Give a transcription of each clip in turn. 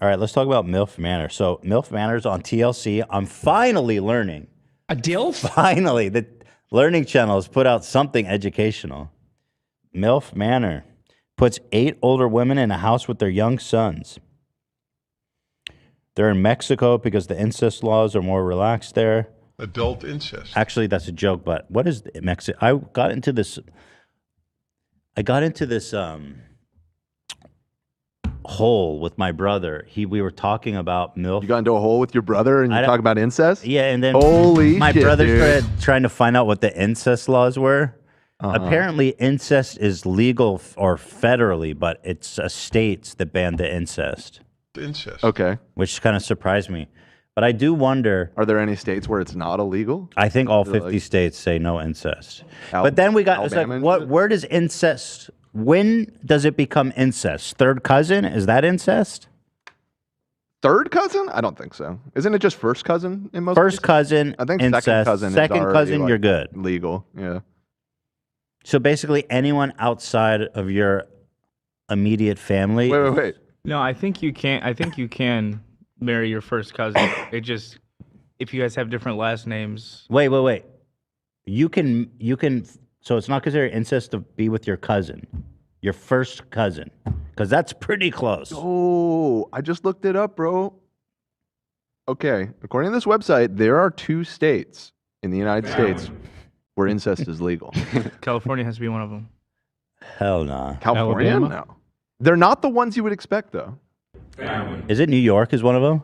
All right, let's talk about MILF Manor. So MILF Manor's on TLC. I'm finally learning. A DILF? Finally, the Learning Channel has put out something educational. MILF Manor puts 8 older women in a house with their young sons. They're in Mexico because the incest laws are more relaxed there. Adult incest. Actually, that's a joke, but what is Mexico? I got into this hole with my brother. We were talking about MILF. You got into a hole with your brother and you talk about incest? Yeah, and then Holy my shit, brother dude. started trying to find out what the incest laws were. Apparently, incest is legal or federally, but it's states that ban the incest. Incest. Okay. Which kind of surprised me. But I do wonder... Are there any states where it's not illegal? I think all 50 states say no incest. But then we got... It's like, where does incest... When does it become incest? Third cousin? Is that incest? Third cousin? I don't think so. Isn't it just first cousin in most First cases? cousin, I think incest. second cousin Second is already, cousin, like, you're good. Legal, yeah. So basically anyone outside of your immediate family... Wait. No, I think you can. I think you can marry your first cousin. It just if you guys have different last names. Wait. You can. So it's not considered incest to be with your cousin, your first cousin, because that's pretty close. Oh, I just looked it up, bro. Okay, according to this website, there are 2 states in the United States where incest is legal. California has to be one of them. Hell nah. California? Alabama? No. They're not the ones you would expect, though. Is it New York? Is one of them?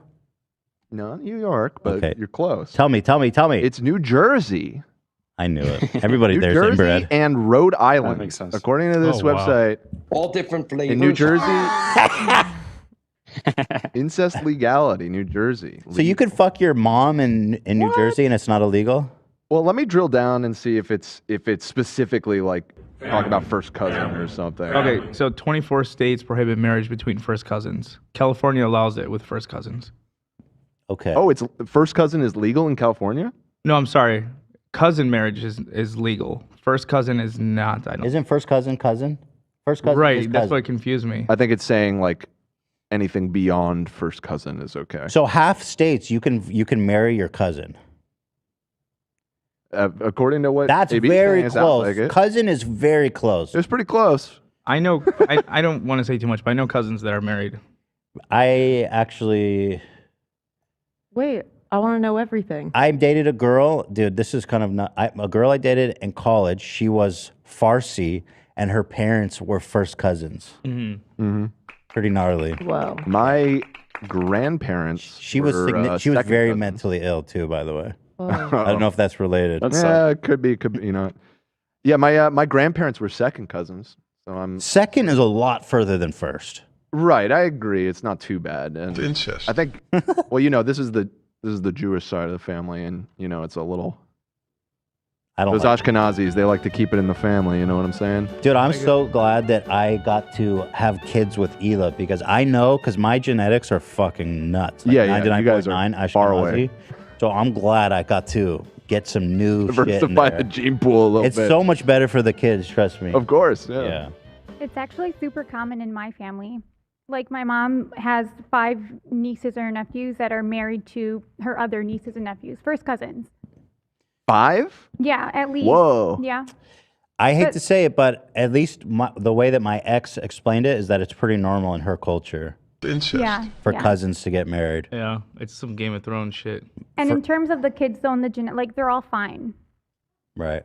No, New York, but Okay. you're close. Tell me. It's New Jersey. I knew it. Everybody New there's Jersey inbred. and Rhode Island. makes sense. According to this website, All different flavors. in New Jersey, incest legality, New Jersey. So you could fuck your mom in New Jersey and it's not illegal? Well, let me drill down and see if it's specifically like talk about first cousin or something. Okay, so 24 states prohibit marriage between first cousins. California allows it with first cousins. Okay. Oh, it's first cousin is legal in California? No, I'm sorry. Cousin marriage is legal. First cousin is not. I don't. Isn't first cousin cousin? First cousin Right. is That's cousin. what confused me. I think it's saying like anything beyond first cousin is okay. So half states you can marry your cousin. According to what That's AB 's very saying, it sounds close. like it. Cousin is very close. It's pretty close. I know. I don't want to say too much, but I know cousins that are married. I actually... Wait, I want to know everything. I dated a girl, dude. This is kind of not a girl I dated in college. She was Farsi, and her parents were first cousins. Pretty gnarly. Whoa. My grandparents. She was were, she was second very cousins. mentally ill too. By the way, Oh. I don't know if that's related. Yeah, it could be. You know. Yeah, my grandparents were second cousins, so I'm Second is a lot further than first. right. I agree. It's not too bad. And Incest. I think. Well, you know, this is the Jewish side of the family, and you know, it's a little. I don't Those like Ashkenazis, they like to keep it in the family. You know what I'm saying? Dude, I'm so glad that I got to have kids with Ela because I know because my genetics are fucking nuts. Like Yeah, you guys are 99.9 far Ashkenazi. away. So I'm glad I got to get some new shit in Diversify there. the gene pool a little It's bit. so much better for the kids, trust me. Of course, yeah. Yeah. It's actually super common in my family. Like my mom has 5 nieces or nephews that are married to her other nieces and nephews, first cousins. 5? Yeah, at least. Whoa. Yeah. I hate But- to say it, but at least the way that my ex explained it is that it's pretty normal in her culture Incest. Yeah. for yeah. cousins to get married. Yeah, it's some Game of Thrones shit. And in terms of the kids, though, and like they're all fine. Right.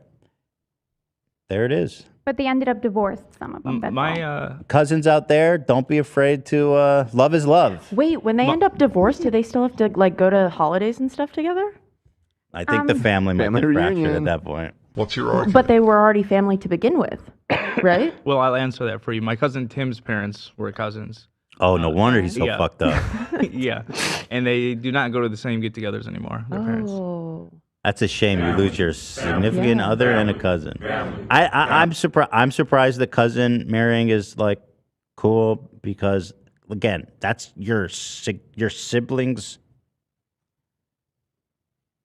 There it is. But they ended up divorced, some of them. That's all. Cousins out there, don't be afraid to love is love. Wait, when they end up divorced, do they still have to like go to holidays and stuff together? I think the family might Family be fractured reunion. at that point. What's your argument? But they were already family to begin with, right? Well, I'll answer that for you. My cousin Tim's parents were cousins. Oh, no wonder he's so yeah. fucked up. Yeah, and they do not go to the same get-togethers anymore. Their parents. Oh. That's a shame. You lose your significant Yeah. other and a cousin. I'm surprised. I'm surprised the cousin marrying is like cool because again, that's your siblings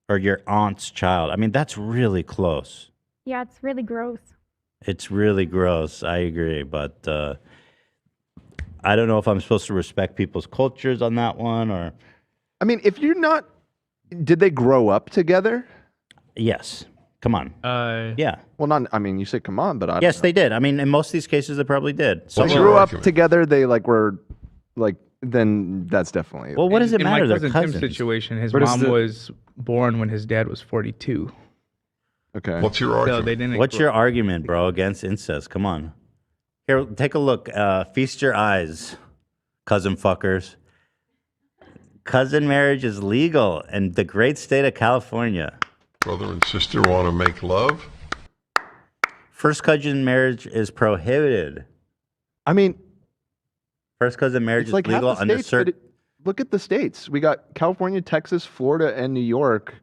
or your aunt's child. I mean, that's really close. Yeah, it's really gross. It's really gross. I agree, but I don't know if I'm supposed to respect people's cultures on that one or. I mean, if you're not, did they grow up together? Yes. Come on. Yeah. Well, not. I mean, you say come on, but I don't Yes, know. they did. I mean, in most of these cases, they probably did. So What's they your grew up argument? together. They were then that's definitely. Well, what does it in matter? my They're cousin cousins. Tim's situation, his What is mom the- was born when his dad was 42. Okay. What's your So argument? they didn't. What's your argument, bro, against incest? Come on. Here, take a look. Feast your eyes, cousin fuckers. Cousin marriage is legal in the great state of California. Brother and sister want to make love? First cousin marriage is prohibited. I mean, First cousin marriage it's is like half legal the under states. certain. Look at the states. We got California, Texas, Florida, and New York.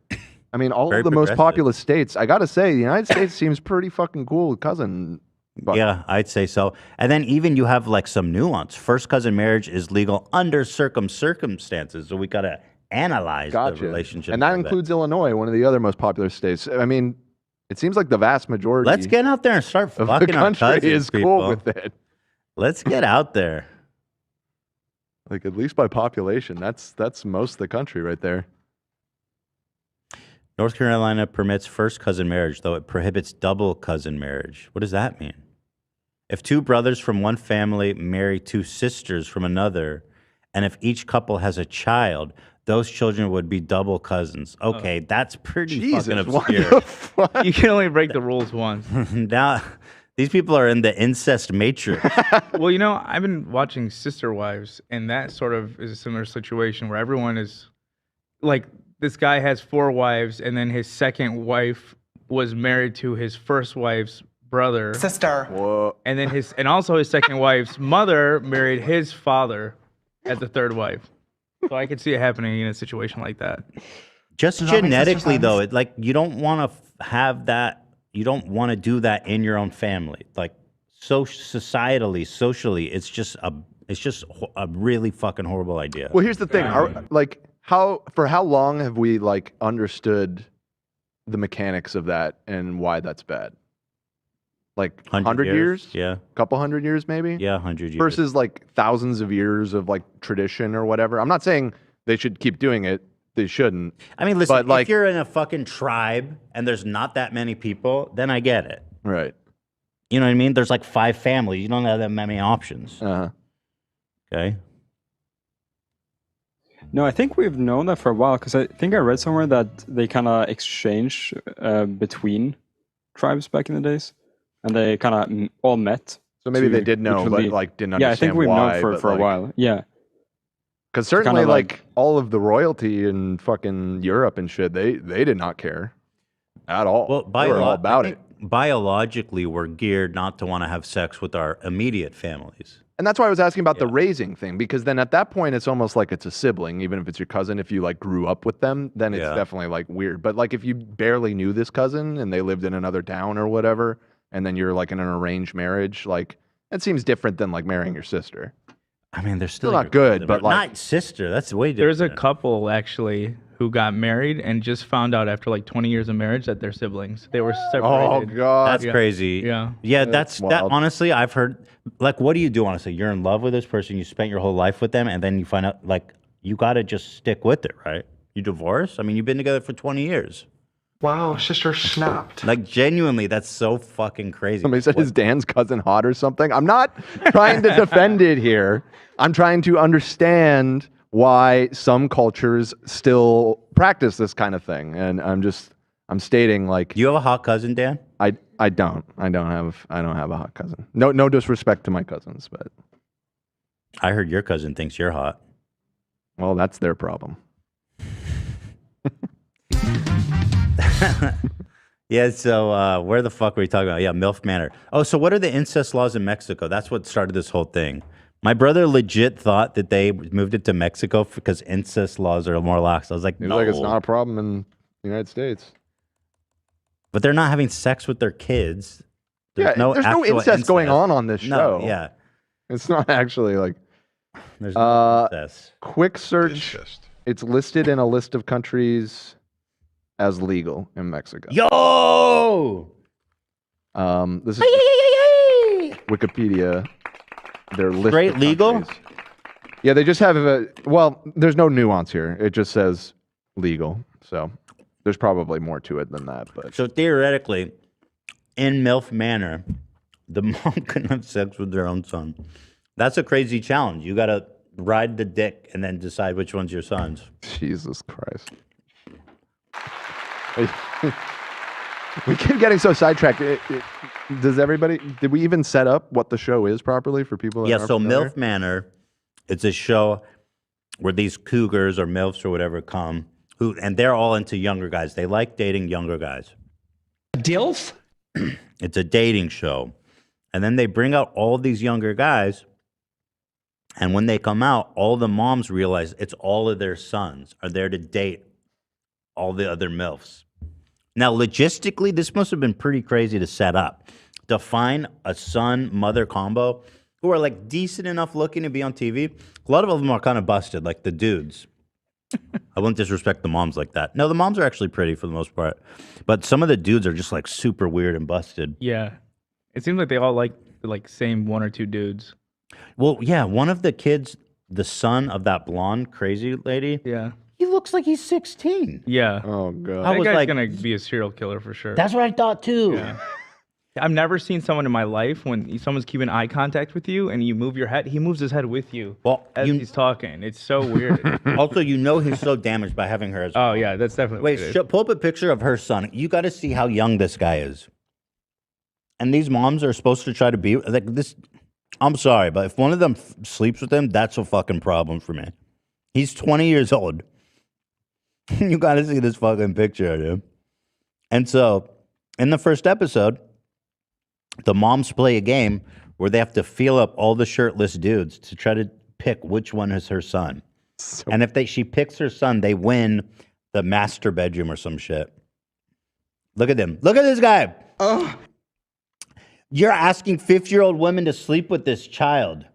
I mean, all Very of the most progressive. populous states. I gotta say, the United States seems pretty fucking cool with cousin. But Yeah, I'd say so. And then even you have like some nuance. First cousin marriage is legal under circumstances. So we gotta analyze gotcha. the relationship. And that of it. includes Illinois, one of the other most popular states. I mean, it seems like the vast majority Let's get out there and start of the fucking our country cousins, is people. cool with it. Let's get out there. Like at least by population, that's most of the country right there. North Carolina permits first cousin marriage, though it prohibits double cousin marriage. What does that mean? If two brothers from one family marry two sisters from another, and if each couple has a child, those children would be double cousins. Okay, that's pretty fucking what obscure. the fuck? You can only break the rules once. Now, these people are in the incest matrix. Well, I've been watching Sister Wives, and that sort of is a similar situation where everyone is like, this guy has 4 wives, and then his second wife was married to his first wife's brother, Sister. Whoa. and then and also his second wife's mother married his father as the third wife. So I could see it happening in a situation like that. Just Does that make sense genetically, though, sometimes? you don't want to have that. You don't want to do that in your own family. Like, so societally, socially, it's just a really fucking horrible idea. Well, here's the thing. For how long have we understood the mechanics of that and why that's bad? Like 100 years? Yeah, Couple hundred years maybe? yeah, 100 years. Versus thousands of years of tradition or whatever. I'm not saying they should keep doing it. They shouldn't. I mean, listen, but, if you're in a fucking tribe and there's not that many people, then I get it. Right. You know what I mean? There's 5 families. You don't have that many options. Uh-huh. Okay. No, I think we've known that for a while because I think I read somewhere that they kind of exchange between tribes back in the days, and they kind of all met. So maybe to they did know, but literally- didn't understand Yeah, I think we've why. known for a while. Yeah, Because certainly, kinda all of the royalty in fucking Europe and shit, they did not care at all. Well, they were all about it. Biologically, we're geared not to want to have sex with our immediate families. And that's why I was asking about the raising thing, because then at that point, it's almost like it's a sibling, even if it's your cousin. If you grew up with them, then it's Yeah. definitely weird. But if you barely knew this cousin and they lived in another town or whatever, and then you're in an arranged marriage, that seems different than marrying your sister. I mean, they're still Still not your good, cousin, but, not sister. That's way different. There's a couple actually who got married and just found out after 20 years of marriage that they're siblings. They were separated. Oh god, That's crazy. Yeah. Yeah, That's that wild. honestly, I've heard what do you do honestly? You're in love with this person, you spent your whole life with them, and then you find out you gotta just stick with it, right? You divorce? I mean, you've been together for 20 years. Wow, sister snapped. Genuinely, that's so fucking crazy. Somebody said, What- "Is Dan's cousin hot or something?" I'm not trying to defend it here. I'm trying to understand why some cultures still practice this kind of thing, and I'm stating Do you have a hot cousin, Dan? I don't have a hot cousin. No disrespect to my cousins, but I heard your cousin thinks you're hot. well, that's their problem. Yeah, so where the fuck were we talking about? Yeah, MILF Manor. Oh, so what are the incest laws in Mexico? That's what started this whole thing. My brother legit thought that they moved it to Mexico because incest laws are more lax. I was like, It's no. it's not a problem in the United States. But they're not having sex with their kids. There's no actual incest going on this show. No, yeah. It's not actually There's no incest. quick search. Incest. It's listed in a list of countries as legal in Mexico. Yo! This is Wikipedia. their list. Straight of legal? countries. Yeah, they just have well, there's no nuance here. It just says legal. So there's probably more to it than that. But So theoretically, in MILF Manor, the mom couldn't have sex with their own son. That's a crazy challenge. You got to ride the dick and then decide which one's your son's. Jesus Christ. We keep getting so sidetracked. Did we even set up what the show is properly for people that Yeah, aren't so familiar? MILF Manor, it's a show where these cougars or MILFs or whatever come, and they're all into younger guys. They like dating younger guys. DILF? It's a dating show. And then they bring out all these younger guys, and when they come out, all the moms realize it's all of their sons are there to date all the other MILFs. Now, logistically, this must have been pretty crazy to set up. To find a son-mother combo who are like decent enough looking to be on TV. A lot of them are kind of busted, like the dudes. I wouldn't disrespect the moms like that. No, the moms are actually pretty for the most part. But some of the dudes are just like super weird and busted. Yeah. It seems like they all like the same one or two dudes. Well, yeah, one of the kids, the son of that blonde crazy lady, Yeah. he looks like he's 16. Yeah. Oh, God. I That was guy's like- gonna be a serial killer for sure. That's what I thought too. Yeah. I've never seen someone in my life when someone's keeping eye contact with you and you move your head, he moves his head with you Well, as he's talking. It's so weird. also, you know he's so damaged by having her as Oh yeah, that's definitely Wait, what it is. pull up a picture of her son. You got to see how young this guy is. And these moms are supposed to try to be like this. I'm sorry, but if one of them sleeps with him, that's a fucking problem for me. He's 20 years old. You got to see this fucking picture of him. And so, in the first episode, the moms play a game where they have to feel up all the shirtless dudes to try to pick which one is her son. And if she picks her son, they win the master bedroom or some shit. Look at them. Look at this guy. You're asking 50-year-old women to sleep with this child.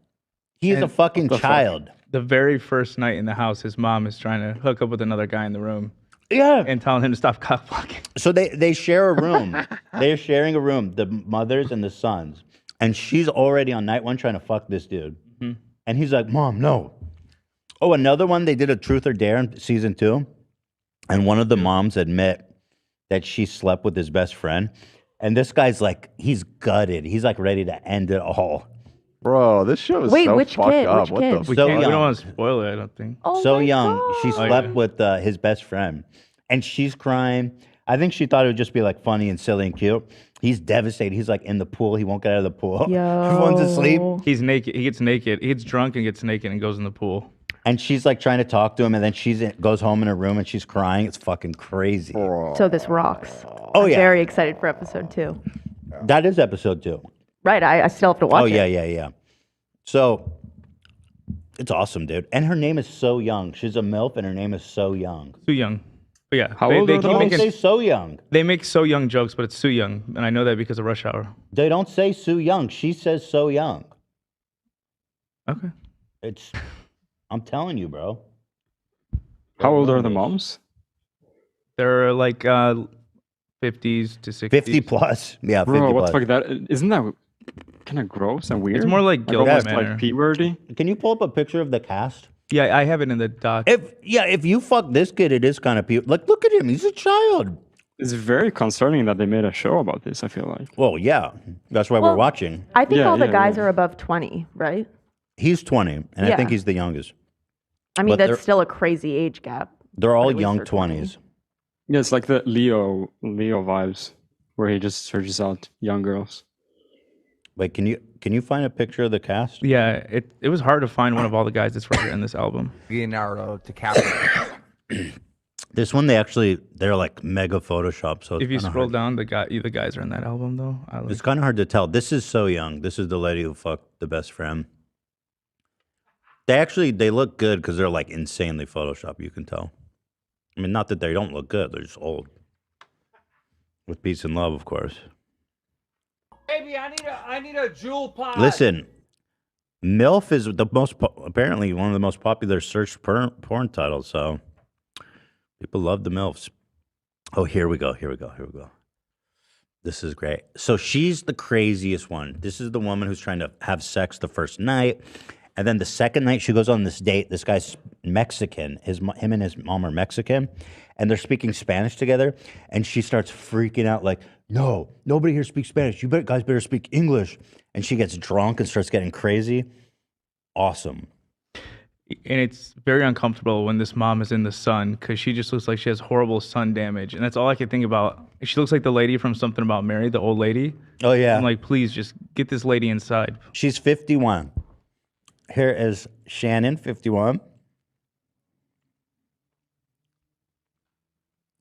He is a And fucking child. The very first night in the house, his mom is trying to hook up with another guy in the room Yeah. and telling him to stop cock blocking. So they share a room. They're sharing a room, the mothers and the sons. And she's already on night one trying to fuck this dude. And he's like, Mom, no. Oh, another one, they did a truth or dare in season 2. And one of the moms admit that she slept with his best friend. And this guy's like, he's gutted. He's like ready to end it all. Bro, this show is Wait, so which fucked kid? up. Which What kid? the We So can't. We young. don't want to spoil it. I don't think. Oh So my young. God. She slept with his best friend. And she's crying. I think she thought it would just be like funny and silly and cute. He's devastated. He's like in the pool. He won't get out of the pool. Everyone's asleep. He's naked. He gets naked. He gets drunk and gets naked and goes in the pool. And she's like trying to talk to him. And then goes home in her room and she's crying. It's fucking crazy. So this rocks. Oh, I'm yeah. very excited for episode 2. That is episode 2. Right, I still have to watch Oh, it. yeah. So it's awesome, dude. And her name is so young. She's a MILF and her name is so young. Too young. But yeah, How they, old they are keep those? Don't making say so young. they make so young jokes, but it's Sue Young, and I know that because of Rush Hour. They don't say Sue Young. She says so young. Okay. I'm telling you, bro. How old are the moms? They're like 50s to 60s. 50 plus. Yeah, 50 Bro, what plus. the fuck? That isn't that kind of gross and weird? It's more like Gilmore almost Manor. like P-worthy. Can you pull up a picture of the cast? Yeah, I have it in the doc. If you fuck this kid, it is kind of like, look at him. He's a child. It's very concerning that they made a show about this. I feel like. Well, yeah. That's why we're Well, watching. I think Yeah, all the yeah, guys yeah. are above 20, right? He's 20, and I Yeah. think he's the youngest. I mean, But they're- that's still a crazy age gap. They're all at least young they're 20. 20s. Yeah, it's like the Leo vibes, where he just searches out young girls. Wait, can you find a picture of the cast? Yeah, it was hard to find one of all the guys that's right in this album. Leonardo DiCaprio. This one, they're like mega Photoshop. So it's If you kinda scroll hard. down, the guys are in that album though. It's kind of hard to tell. This is so young. This is the lady who fucked the best friend. They look good because they're like insanely Photoshop. You can tell. I mean, not that they don't look good. They're just old. With peace and love, of course. Baby, I need a jewel pod. Listen, MILF is apparently one of the most popular searched porn titles. So people love the MILFs. Oh, here we go. This is great. So she's the craziest one. This is the woman who's trying to have sex the first night. And then the second night she goes on this date. This guy's Mexican. Him and his mom are Mexican. And they're speaking Spanish together. And she starts freaking out like, no, nobody here speaks Spanish. You guys better speak English. And she gets drunk and starts getting crazy. Awesome. And it's very uncomfortable when this mom is in the sun because she just looks like she has horrible sun damage. And that's all I could think about. She looks like the lady from Something About Mary, the old lady. Oh, yeah. I'm like, please just get this lady inside. She's 51. Here is Shannon, 51.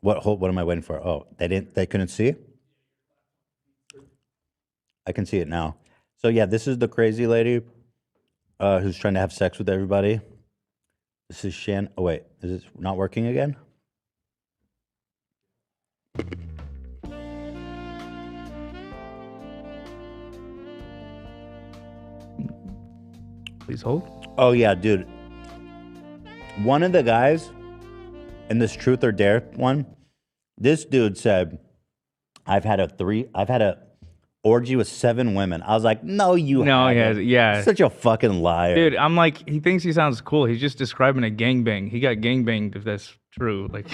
What am I waiting for? Oh, they couldn't see? I can see it now. So yeah, this is the crazy lady who's trying to have sex with everybody. This is Shan. Oh wait, is it not working again? Please hold. Oh yeah, dude. One of the guys in this Truth or Dare one, this dude said, I've had a orgy with 7 women. I was like, no, you haven't. Yeah. Such a fucking liar. Dude, I'm like, he thinks he sounds cool. He's just describing a gangbang. He got gangbanged if that's true. Like,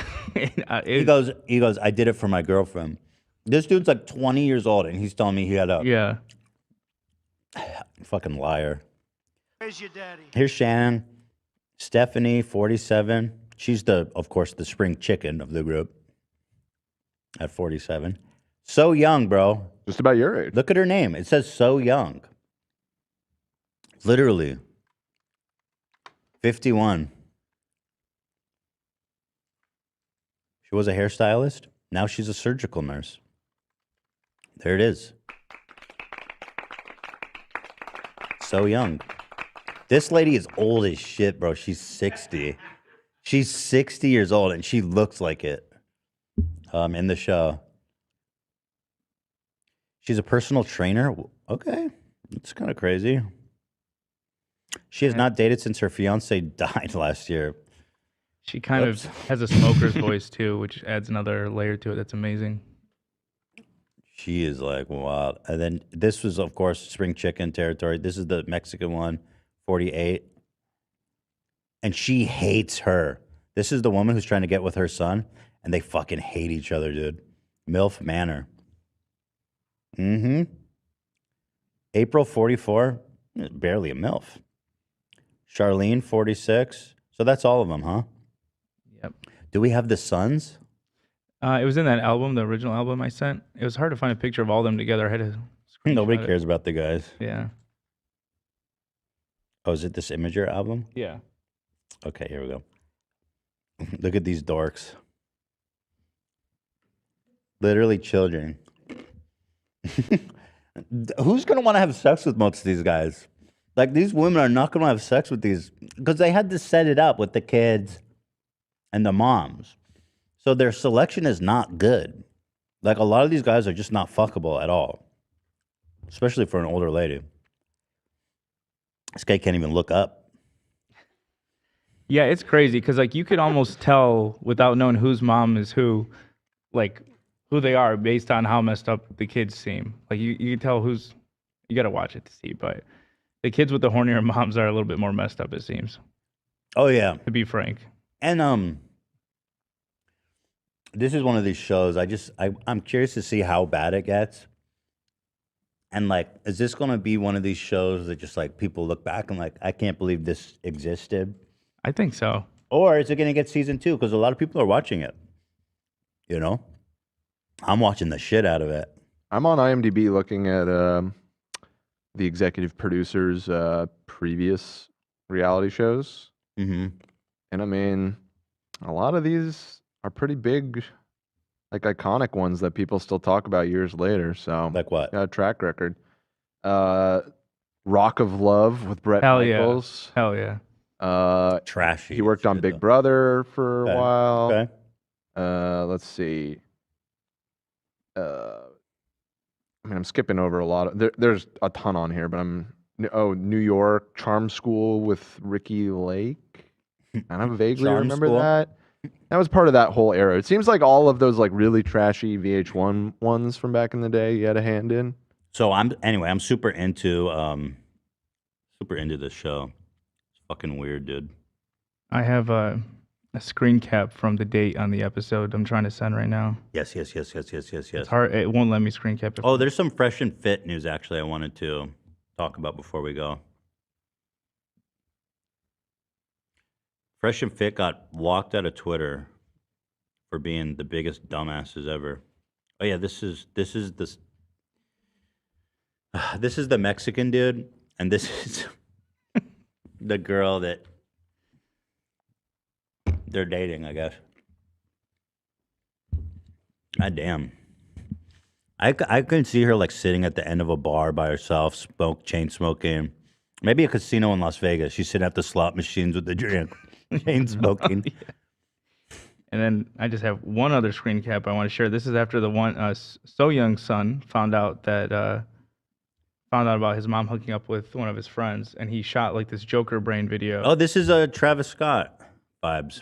he goes, I did it for my girlfriend. This dude's like 20 years old and he's telling me he had a yeah. Fucking liar. Where's your daddy? Here's Shannon. Stephanie, 47. She's of course, the spring chicken of the group at 47. So young, bro. Just about your age. Look at her name. It says so young. Literally. 51. She was a hairstylist. Now she's a surgical nurse. There it is. So young. This lady is old as shit, bro. She's 60. She's 60 years old, and she looks like it in the show. She's a personal trainer. Okay. It's kind of crazy. She has not dated since her fiance died last year. She kind of has a smoker's voice, too, which adds another layer to it. That's amazing. She is like, wow. And then this was, of course, spring chicken territory. This is the Mexican one, 48. And she hates her. This is the woman who's trying to get with her son, and they fucking hate each other, dude. MILF Manor. Mm-hmm. April, 44. Barely a MILF. Charlene, 46. So that's all of them, huh? Yep. Do we have the sons? It was in that album, the original album I sent. It was hard to find a picture of all of them together. I had to Nobody screenshot cares about the guys. Yeah. Oh, is it this Imager album? Yeah. Okay, here we go. Look at these dorks. Literally children. Who's going to want to have sex with most of these guys? Like, these women are not going to have sex with these because they had to set it up with the kids and the moms. So their selection is not good. Like, a lot of these guys are just not fuckable at all, especially for an older lady. This guy can't even look up. Yeah, it's crazy because, like, you could almost tell without knowing whose mom is who, like, who they are based on how messed up the kids seem. Like, you can tell who's, you got to watch it to see, but the kids with the hornier moms are a little bit more messed up, it seems. Oh, yeah. To be frank. And, this is one of these shows. I'm curious to see how bad it gets. And like, is this going to be one of these shows that just like people look back and like, I can't believe this existed? I think so. Or is it going to get season 2? Because a lot of people are watching it. You know? I'm watching the shit out of it. I'm on IMDb looking at the executive producers' previous reality shows. Mm-hmm. And I mean, a lot of these are pretty big, like iconic ones that people still talk about years later. So, like what? Got a track record. Rock of Love with Brett Hell Michaels. Yeah. Hell yeah. Trashy. He worked on Big Brother for a while. Okay. Let's see. I mean, I'm skipping over a lot of. There's a ton on here, but New York Charm School with Ricky Lake. And I vaguely Charm remember School? that. That was part of that whole era. It seems like all of those like really trashy VH1 ones from back in the day you had a hand in. So I'm super into this show. It's fucking weird, dude. I have a screen cap from the date on the episode I'm trying to send right now. Yes. It's hard. It won't let me screen cap it. Oh, there's some fresh and fit news actually I wanted to talk about before we go. Fresh and Fit got locked out of Twitter for being the biggest dumbasses ever. Oh yeah, this is the Mexican dude, and this is the girl that they're dating, I guess. God damn. I can see her like sitting at the end of a bar by herself, chain smoking. Maybe a casino in Las Vegas. She's sitting at the slot machines with the drink, chain smoking. Yeah. And then I just have one other screen cap I want to share. This is after the one So Young's son found out about his mom hooking up with one of his friends, and he shot like this Joker brain video. Oh, this is Travis Scott vibes.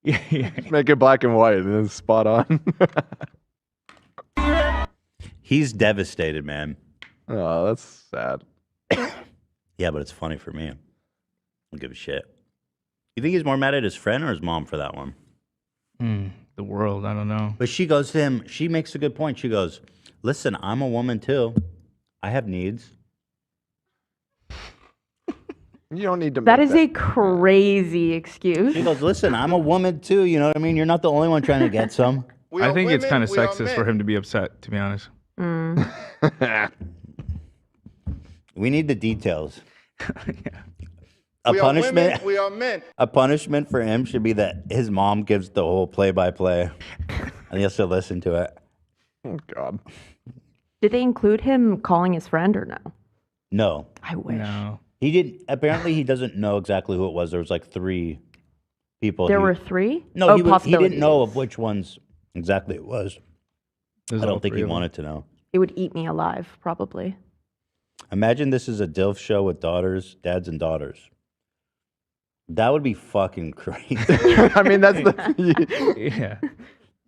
Yeah. Make it black and white, and it's spot on. He's devastated, man. Oh, that's sad. Yeah, but it's funny for me. I don't give a shit. You think he's more mad at his friend or his mom for that one? The world, I don't know. But she goes to him, she makes a good point. She goes, listen, I'm a woman too. I have needs. You don't need to That make is a crazy excuse. She goes, listen, I'm a woman too. You know what I mean? You're not the only one trying to get some. I think it's kind of sexist for him to be upset, to be honest. We need the details. Yeah. A We punishment. Are women, we are men. A punishment for him should be that his mom gives the whole play-by-play, and he has to listen to it. Oh God. Did they include him calling his friend or no? No, I wish. No. he didn't. Apparently, he doesn't know exactly who it was. There was like 3 people. There were 3? No, Oh, he didn't know possibilities. of which ones exactly it was. There's I all don't think 3 he of them. wanted to know. It would eat me alive, probably. Imagine this is a DILF show with dads and daughters. That would be fucking crazy. I mean, that's the. Yeah.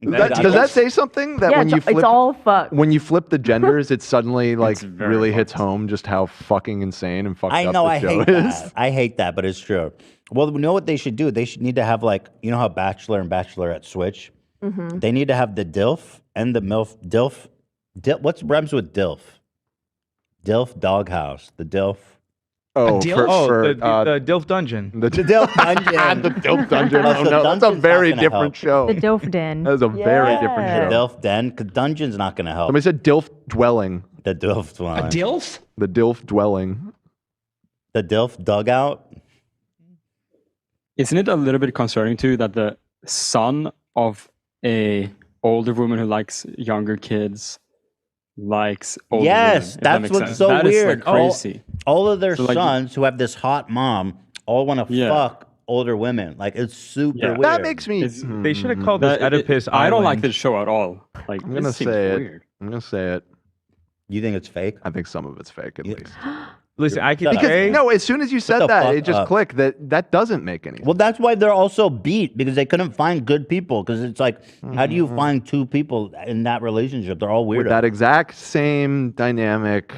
Does that say something that Yeah, when you it's flip all fucked. when you flip the genders, it suddenly like It's very really hits fucked. home just how fucking insane and fucked I up know, the I show hate is. that. I hate that, but it's true. Well, you know what they should do? They should need to have like, you know how Bachelor and Bachelorette switch? Mm-hmm. They need to have the DILF and the MILF. What's rhymes with DILF? DILF Doghouse. The DILF. Oh, deal? The DILF Dungeon. the DILF Dungeon. the DILF Dungeon. Oh, Oh, so no, that's a Dungeon's very not gonna different help. show. The Dilf Den. That is a very different The show. DILF Den. 'Cause Dungeon's not going to help. Somebody said DILF dwelling. The DILF one. DILF? The DILF dwelling. The DILF Dugout. Isn't it a little bit concerning too that the son of a older woman who likes younger kids likes older Yes, women, if that that's makes what's sense? so That is, weird. like, crazy. All of their So, like, sons who have this hot mom all want to Yeah. fuck older women. Like, it's super Yeah. weird. That makes me. It's- They should have called this That- Oedipus Island. I don't like this show at all. Like, I'm gonna this seems say it. weird. I'm gonna say it. You think it's fake? I think some of it's fake at Yeah. least. Listen, I could Shut up. Because say no, as soon as you the said that, fuck it just up. clicked that doesn't make any sense. Well, that's why they're also beat because they couldn't find good people. Because it's like, how do you find 2 people in that relationship? They're all With weird. that exact same dynamic,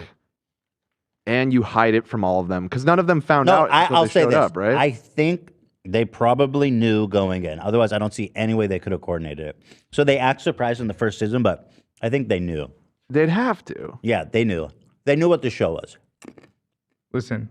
and you hide it from all of them because none of them found No, out until I'll they say showed this. up, right? I think they probably knew going in. Otherwise, I don't see any way they could have coordinated it. So they act surprised in the first season, but I think they knew. They'd have to. Yeah, they knew. They knew what the show was. Listen,